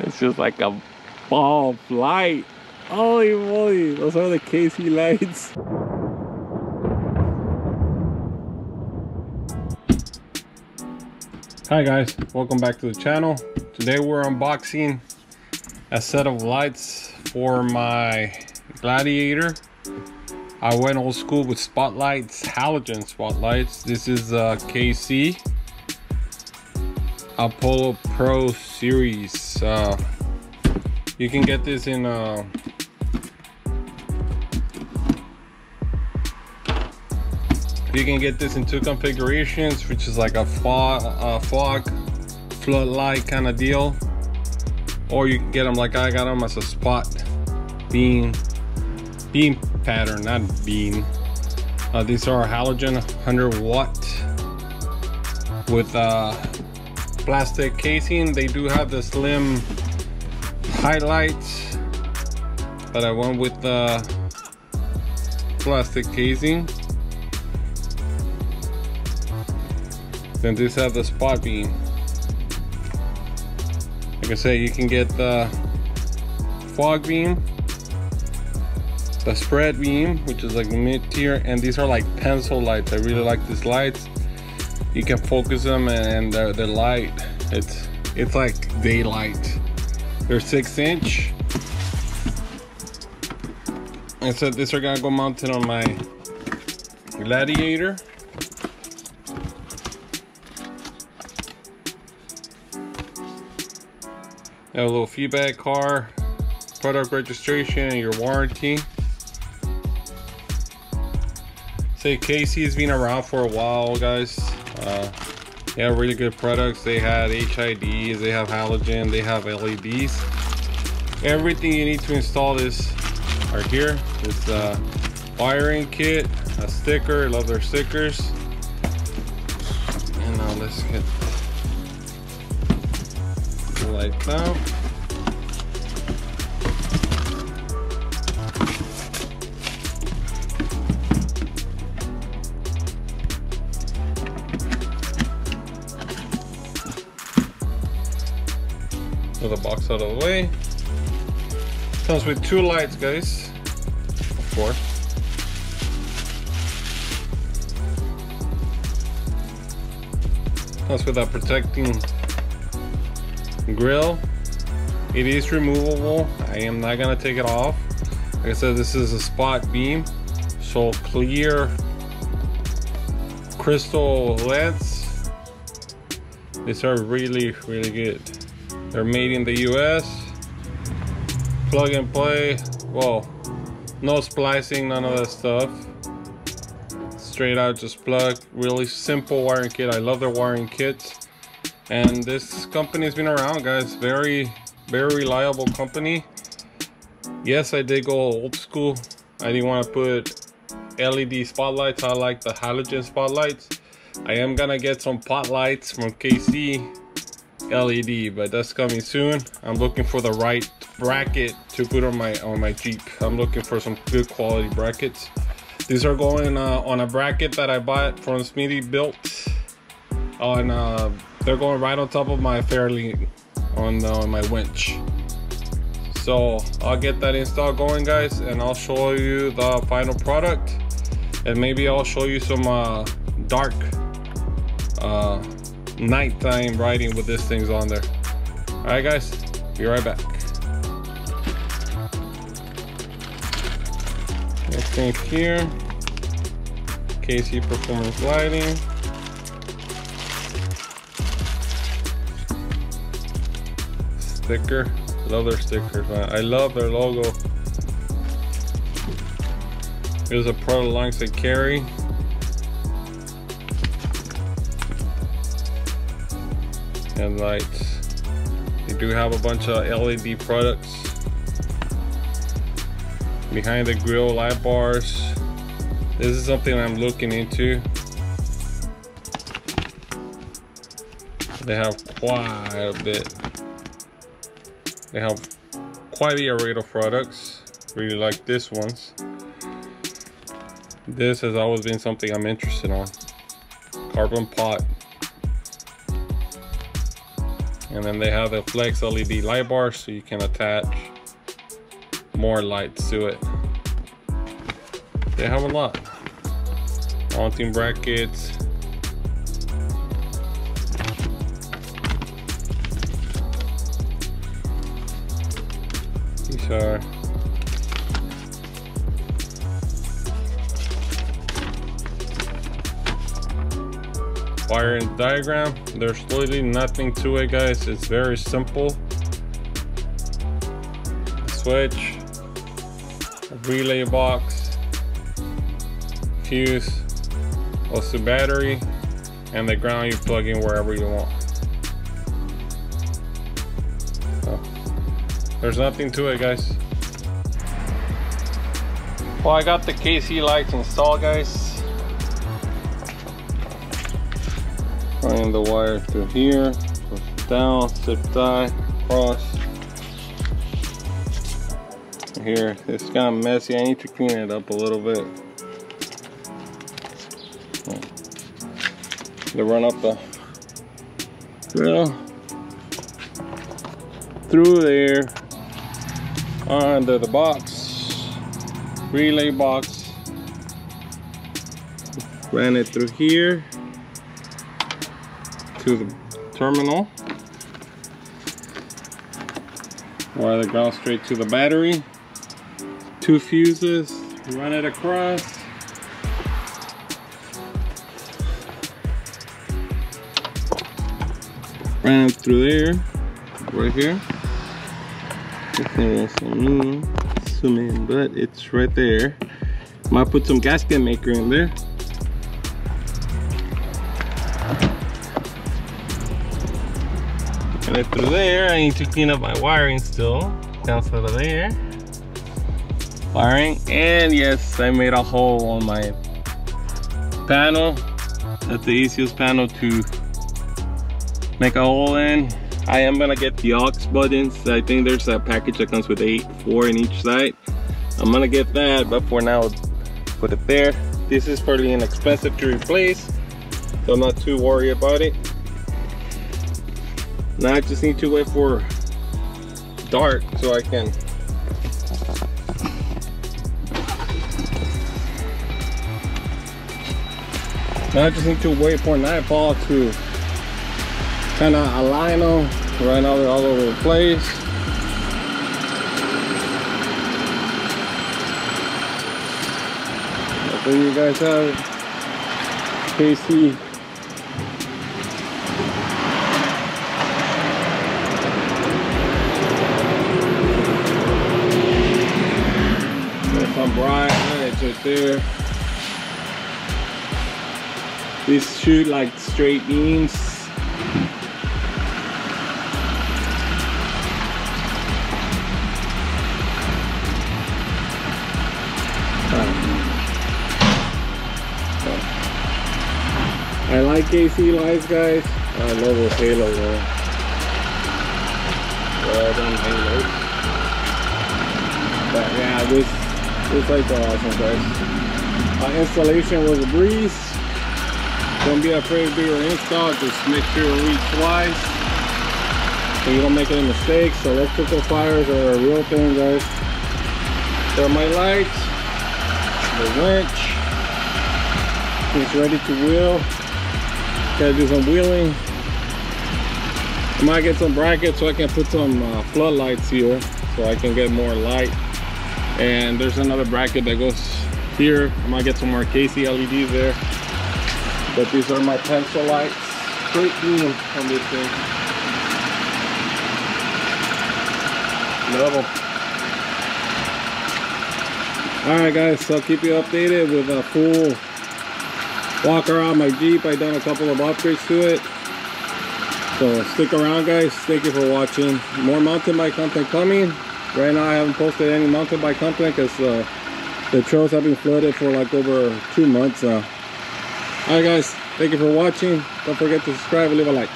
It's just like a ball of light. Holy moly, those are the KC lights. Hi guys, welcome back to the channel. Today we're unboxing a set of lights for my Gladiator. I went old school with spotlights, halogen spotlights. This is KC Apollo Pro Series. You can get this in two configurations, which is like a fog floodlight kind of deal, or you can get them like I got them as a spot beam pattern, not beam. These are halogen 100 watt with plastic casing. They do have the slim highlights, but I went with the plastic casing. Then these have the spot beam. Like I said, you can get the fog beam, the spread beam, which is like mid-tier, and these are like pencil lights. I really like these lights. You can focus them, and the light, it's like daylight. They're 6-inch. And so these are gonna go mounted on my Gladiator. Have a little feedback car, product registration, and your warranty. Say KC has been around for a while, guys. They have really good products. They had HIDs, they have halogen, they have LEDs. Everything you need to install this are here. This wiring kit, a sticker. I love their stickers. And now let's get the lights out. Move the box out of the way. Comes with 2 lights, guys, of course. Comes with a protecting grill. It is removable. I am not gonna take it off. Like I said, this is a spot beam, so clear crystal LEDs. These are really good. They're made in the US. Plug and play. Well, no splicing, none of that stuff. Straight out, just plug. Really simple wiring kit. I love their wiring kits. And this company's been around, guys. Very reliable company. Yes, I did go old school. I didn't want to put LED spotlights. I like the halogen spotlights. I am gonna get some pot lights from KC LED, but that's coming soon. I'm looking for the right bracket to put on my Jeep. I'm looking for some good quality brackets. These are going on a bracket that I bought from Smithy Built. They're going right on top of my Fairlane on my winch. So I'll get that install going, guys, and I'll show you the final product, and maybe I'll show you some dark nighttime riding with this thing's on there. All right, guys, be right back. This thing here, KC Performance Lighting. Sticker, love their stickers, man. I love their logo. Here's a product lines they carry. And lights. They do have a bunch of LED products. Behind the grill, light bars. This is something I'm looking into. They have quite a bit. They have quite a array of products. Really like this ones. This has always been something I'm interested on. Carbon pot. And then they have the flex LED light bar, so you can attach more lights to it. They have a lot. Mounting brackets. These are wiring diagram. There's literally nothing to it, guys. It's very simple. Switch, a relay box, fuse, also battery, and the ground you plug in wherever you want. So, there's nothing to it, guys. Well, I got the KC lights installed, guys. Running the wire through here, push down, zip tie, cross. Here, it's kind of messy. I need to clean it up a little bit. To run up the grill through there, under the box, relay box. Ran it through here to the terminal. Wire the ground straight to the battery. 2 fuses, run it across. Ran it through there, right here. This thing won't zoom in, but it's right there. Might put some gasket maker in there. Run it through there. I need to clean up my wiring still. Down to there. Wiring, and yes, I made a hole on my panel. That's the easiest panel to make a hole in. I am gonna get the aux buttons. I think there's a package that comes with 4 in each side. I'm gonna get that, but for now, put it there. This is fairly inexpensive to replace, so I'm not too worried about it. Now I just need to wait for dark so I can Now I just need to wait for nightfall to kind of align them. Right now they're all over the place. There you guys have it. KC. There's some bright lights right there. These shoot like straight beams. I like KC lights, guys. I love those Halo though. Well done, Halo. But yeah, this lights are awesome, guys. Installation was a breeze. Don't be afraid to do your install. Just make sure you read twice so you don't make any mistakes. So electrical fires are a real thing, guys. There are my lights, the winch. It's ready to wheel. Gotta do some wheeling. I might get some brackets so I can put some floodlights here so I can get more light. And there's another bracket that goes here. I might get some more KC LEDs there. But these are my pencil lights. Great beam on this thing. Love them. Alright guys, so I'll keep you updated with a full walk around my Jeep. I've done a couple of upgrades to it. So stick around, guys. Thank you for watching. More mountain bike content coming. Right now I haven't posted any mountain bike content because the trails have been flooded for like over 2 months now. Alright guys, thank you for watching. Don't forget to subscribe and leave a like.